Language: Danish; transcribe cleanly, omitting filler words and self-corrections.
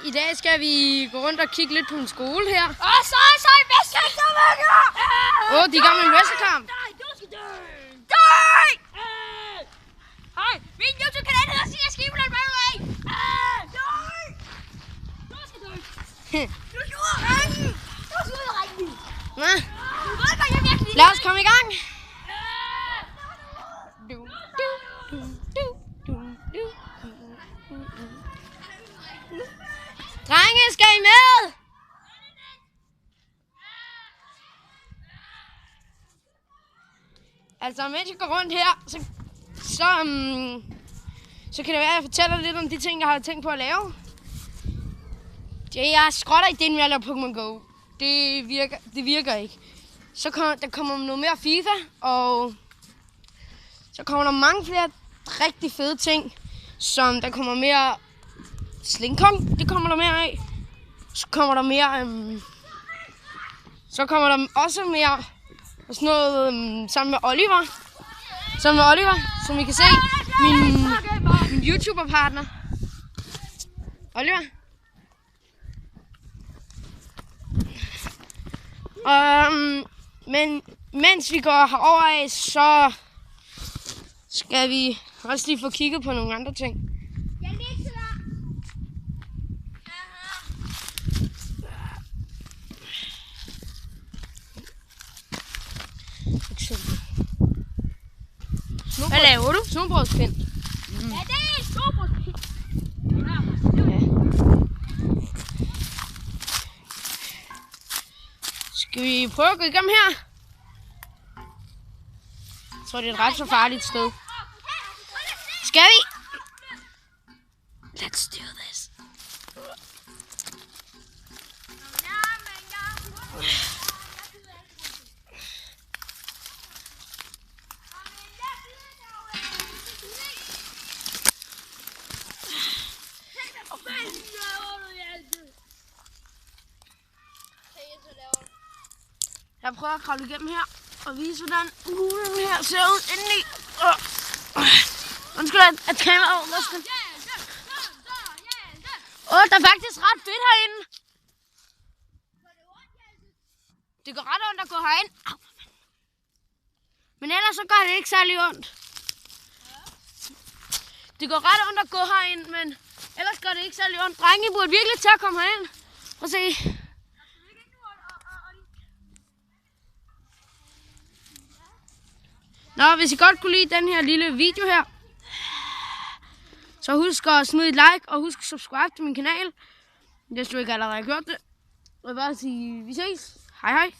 I dag skal vi gå rundt og kigge lidt på en skole her. Så er I bedste kamp! De er i gang med en wrestlekamp. Nej, du skal dø! Dø! Hej, min YouTube-kanal hedder Signe Skibland, by the way! Dø! Du skal dø! Du skal ud af ringen! Du skal ud af ringen! Nå, Du ved godt, jeg virkelig... lad os komme i gang. Drenge, skal I med? Altså, mens jeg går rundt her, så kan det være, at jeg fortæller lidt om de ting, jeg har tænkt på at lave. Jeg skrotter ideen med at lave Pokémon Go. Det virker ikke. Der kommer noget mere FIFA, og så kommer der mange flere rigtig fede ting, som der kommer mere Sling-Kong, det kommer der mere af. Så kommer der mere, så kommer der også mere sådan noget sammen med Oliver. Som I kan se, min YouTuber-partner. Oliver. Men mens vi går herover af, så skal vi også lige få kigget på nogle andre ting. Hvad laver du? Snobrødspind. Ja, det er en snobrødspind. Skal vi prøve at gå igennem her? Jeg tror, det er et ret så farligt sted. Skal vi? Let's do this. Jeg prøver at kravle igennem her og vise, hvordan hulen her ser ud indeni. Undskyld, at kameraet måske. Der er faktisk ret fedt herinde. Det går ret ondt at gå herind. Men ellers så gør det ikke særlig ondt. Det går ret ondt at gå herind, men ellers gør det ikke særlig ondt. Drenge burde virkelig til at komme herind. Prøv at se. Nå, hvis I godt kunne lide den her lille video her, så husk at smide et like, og husk at subscribe til min kanal, hvis du ikke allerede har gjort det. Og bare sige, vi ses. Hej hej.